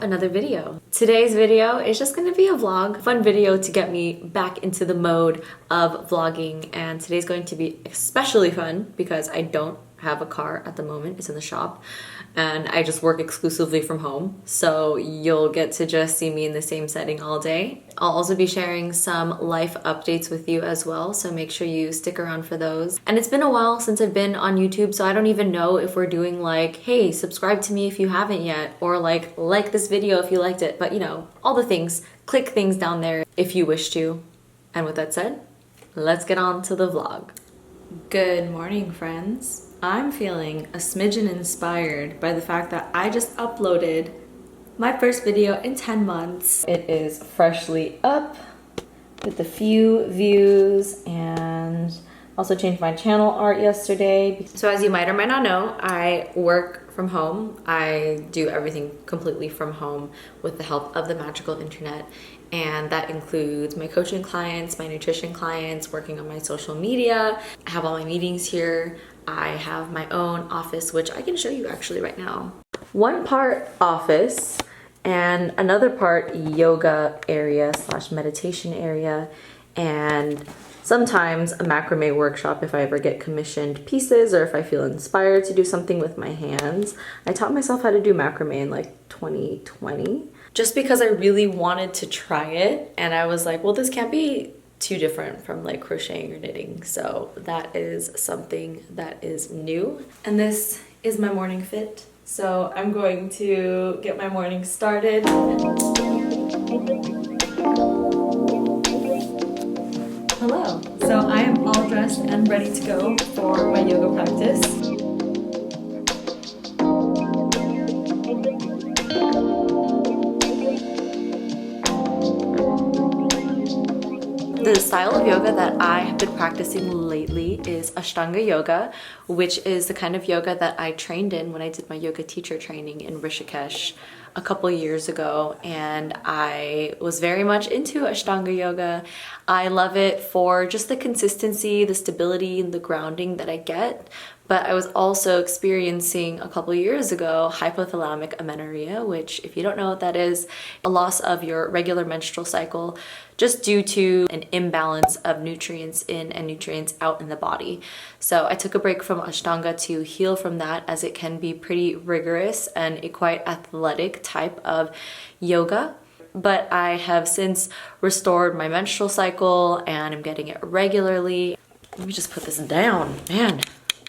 another video. Today's video is just gonna be a vlog, fun video to get me back into the mode of vlogging, and today's going to be especially fun because I don't have a car at the moment. It's in the shop and I just work exclusively from home, so you'll get to just see me in the same setting all day. I'll also be sharing some life updates with you as well, so make sure you stick around for those. And it's been a while since I've been on YouTube, so I don't even know if we're doing like, hey, subscribe to me if you haven't yet, or like this video if you liked it, but you know, all the things. Click things down there if you wish to. And with that said, let's get on to the vlog. Good morning, friends. I'm feeling a smidgen inspired by the fact that I just uploaded my first video in 10 months. It is freshly up with a few views, and also changed my channel art yesterday. So as you might or might not know, I work from home. I do everything completely from home with the help of the magical internet. And that includes my coaching clients, my nutrition clients, working on my social media. I have all my meetings here. I have my own office, which I can show you actually right now. One part office and another part yoga area / meditation area, and sometimes a macrame workshop if I ever get commissioned pieces or if I feel inspired to do something with my hands. I taught myself how to do macrame in like 2020 just because I really wanted to try it, and I was like, well, this can't be too different from like crocheting or knitting, so that is something that is new. And this is my morning fit, so I'm going to get my morning started. Hello. So I am all dressed and ready to go for my yoga practice. The style of yoga that I have been practicing lately is Ashtanga yoga, which is the kind of yoga that I trained in when I did my yoga teacher training in Rishikesh a couple years ago, and I was very much into Ashtanga yoga. I love it for just the consistency, the stability, and the grounding that I get. But I was also experiencing a couple years ago hypothalamic amenorrhea, which, if you don't know what that is, a loss of your regular menstrual cycle just due to an imbalance of nutrients in and nutrients out in the body. So I took a break from Ashtanga to heal from that, as it can be pretty rigorous and a quite athletic type of yoga. But I have since restored my menstrual cycle and I'm getting it regularly. Let me just put this down, man.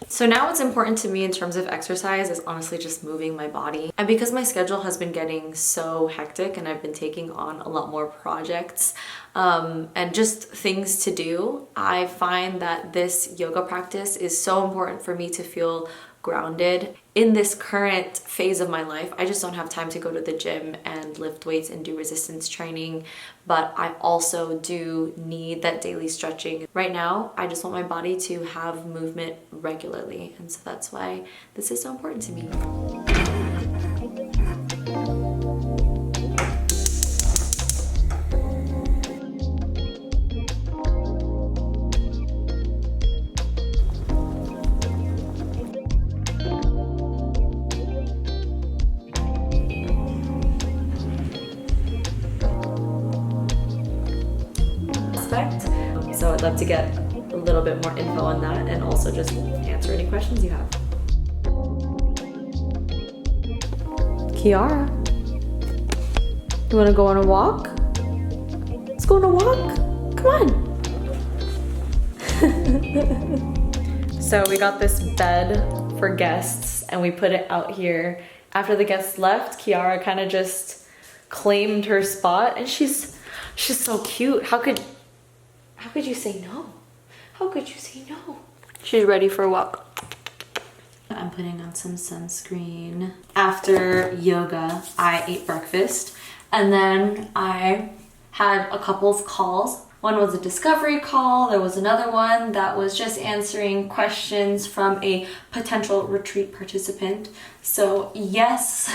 So now what's important to me in terms of exercise is honestly just moving my body. And because my schedule has been getting so hectic and I've been taking on a lot more projects and just things to do, I find that this yoga practice is so important for me to feel grounded. In this current phase of my life, I just don't have time to go to the gym and lift weights and do resistance training, but I also do need that daily stretching. Right now, I just want my body to have movement regularly, and so that's why this is so important to me. So I'd love to get a little bit more info on that and also just answer any questions you have. Kiara, you want to go on a walk? Let's go on a walk. Come on. So we got this bed for guests and we put it out here. After the guests left, Kiara kind of just claimed her spot, and she's so cute. How could you say no? How could you say no? She's ready for a walk. I'm putting on some sunscreen. After yoga, I ate breakfast, and then I had a couple of calls. One was a discovery call. There was another one that was just answering questions from a potential retreat participant. So yes,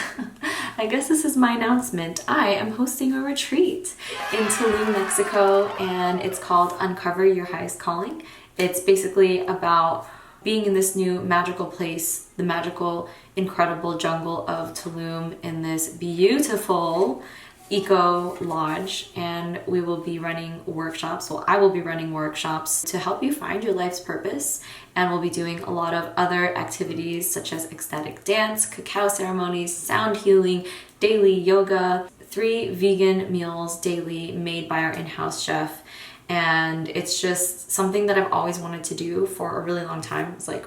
I guess this is my announcement. I am hosting a retreat in Tulum, Mexico, and it's called Uncover Your Highest Calling. It's basically about being in this new magical place, the magical, incredible jungle of Tulum in this beautiful eco lodge, and we will be running workshops. Well, I will be running workshops to help you find your life's purpose, and we'll be doing a lot of other activities such as ecstatic dance, cacao ceremonies, sound healing, daily yoga, 3 vegan meals daily made by our in-house chef. And it's just something that I've always wanted to do for a really long time. It's like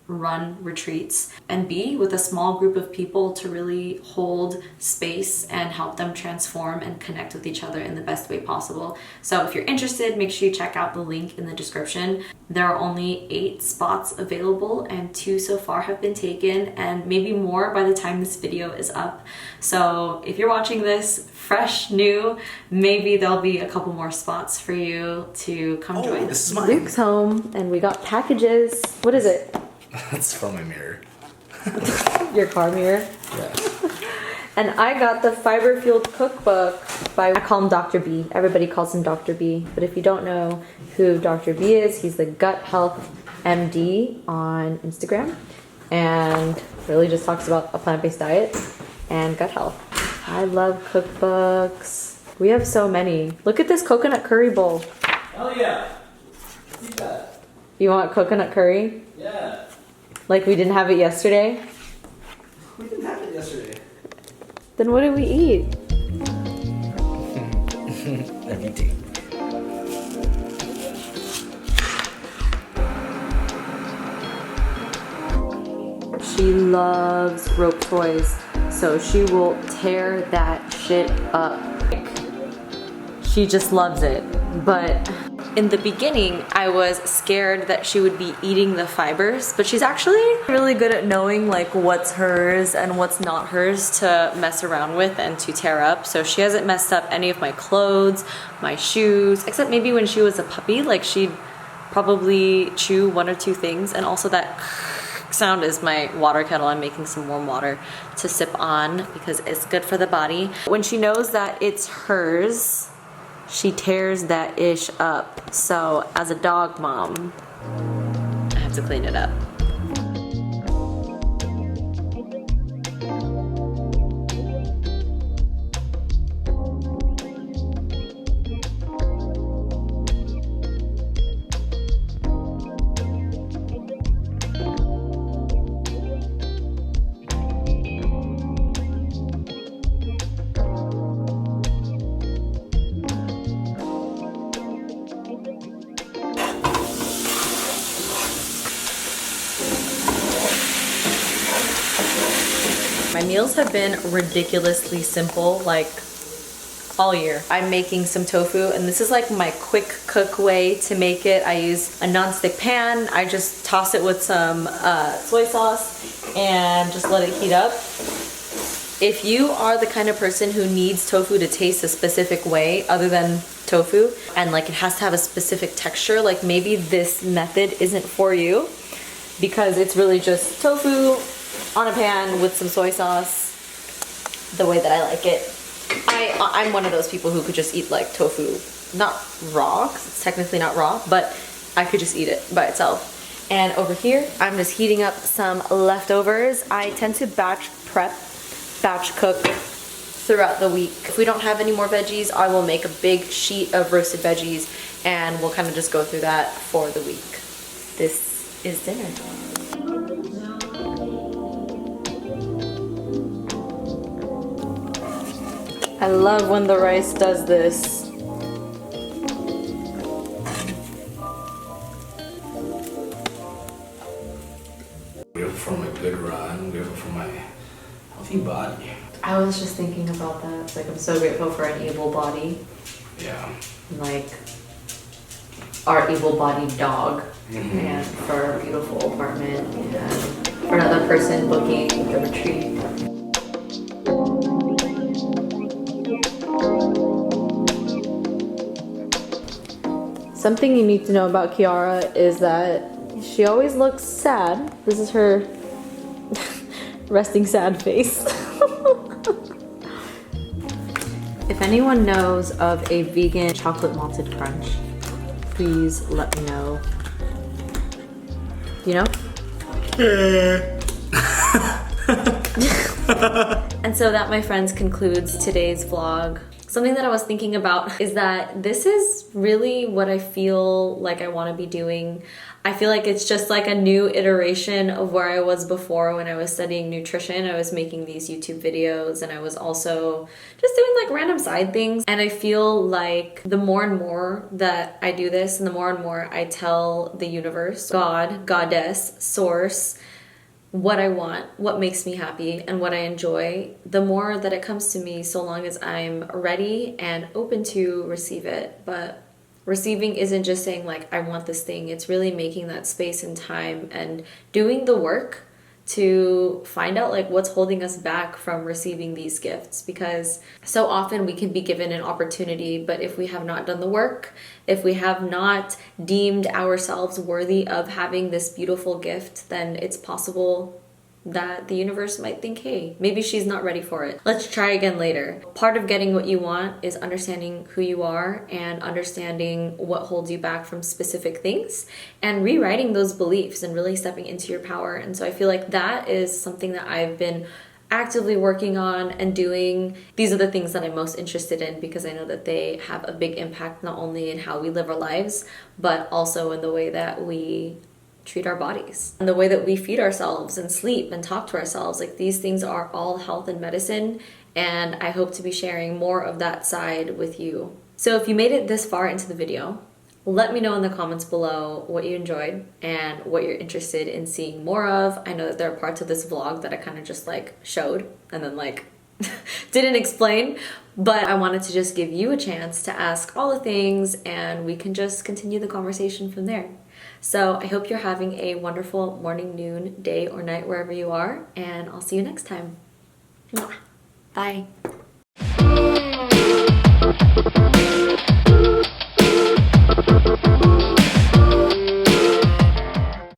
run retreats and be with a small group of people to really hold space and help them transform and connect with each other in the best way possible. So if you're interested, make sure you check out the link in the description. There are only 8 spots available and 2 so far have been taken, and maybe more by the time this video is up. So if you're watching this fresh, new, maybe there'll be a couple more spots for you to come join. This is mine. Luke's home and we got packages. What is it? That's from my mirror. Your car mirror? Yeah. And I got the Fiber Fueled Cookbook by, I call him Dr. B. Everybody calls him Dr. B. But if you don't know who Dr. B is, he's the Gut Health MD on Instagram. And really just talks about a plant-based diet and gut health. I love cookbooks. We have so many. Look at this coconut curry bowl. Hell yeah! Eat that. You want coconut curry? Yeah. Like we didn't have it yesterday? We didn't have it yesterday. Then what did we eat? Everything. She loves rope toys, so she will tear that shit up. She just loves it. But in the beginning, I was scared that she would be eating the fibers, but she's actually really good at knowing like what's hers and what's not hers to mess around with and to tear up. So she hasn't messed up any of my clothes, my shoes, except maybe when she was a puppy, like she'd probably chew 1 or 2 things. And also that sound is my water kettle. I'm making some warm water to sip on because it's good for the body. When she knows that it's hers, she tears that ish up. So as a dog mom, I have to clean it up. My meals have been ridiculously simple, like all year. I'm making some tofu, and this is like my quick cook way to make it. I use a non-stick pan. I just toss it with some soy sauce and just let it heat up. If you are the kind of person who needs tofu to taste a specific way other than tofu, and like it has to have a specific texture, like maybe this method isn't for you, because it's really just tofu on a pan with some soy sauce, the way that I like it. I'm one of those people who could just eat like tofu, not raw, because it's technically not raw, but I could just eat it by itself. And over here, I'm just heating up some leftovers. I tend to batch cook throughout the week. If we don't have any more veggies, I will make a big sheet of roasted veggies, and we'll kind of just go through that for the week. This is dinner. I love when the rice does this. Grateful for my good run, grateful for my healthy body. I was just thinking about that. Like, I'm so grateful for an able body. Yeah. Like, our able-bodied dog. Mm-hmm. And for a beautiful apartment. And for another person booking the retreat. Something you need to know about Kiara is that she always looks sad. This is her resting sad face. If anyone knows of a vegan chocolate malted crunch, please let me know. You know? And so that, my friends, concludes today's vlog. Something that I was thinking about is that this is really what I feel like I want to be doing. I feel like it's just like a new iteration of where I was before when I was studying nutrition. I was making these YouTube videos and I was also just doing like random side things. And I feel like the more and more that I do this and the more and more I tell the universe, God, Goddess, Source, what I want, what makes me happy, and what I enjoy, the more that it comes to me, so long as I'm ready and open to receive it. But receiving isn't just saying like, I want this thing. It's really making that space and time and doing the work to find out like what's holding us back from receiving these gifts, because so often we can be given an opportunity, but if we have not done the work, if we have not deemed ourselves worthy of having this beautiful gift, then it's possible that the universe might think, hey, maybe she's not ready for it. Let's try again later. Part of getting what you want is understanding who you are and understanding what holds you back from specific things and rewriting those beliefs and really stepping into your power. And so I feel like that is something that I've been actively working on and doing. These are the things that I'm most interested in because I know that they have a big impact not only in how we live our lives, but also in the way that we treat our bodies and the way that we feed ourselves and sleep and talk to ourselves. Like, these things are all health and medicine, and I hope to be sharing more of that side with you. So if you made it this far into the video, let me know in the comments below what you enjoyed and what you're interested in seeing more of. I know that there are parts of this vlog that I kind of just like showed and then like didn't explain, but I wanted to just give you a chance to ask all the things and we can just continue the conversation from there. So I hope you're having a wonderful morning, noon, day, or night wherever you are, and I'll see you next time. Mwah. Bye.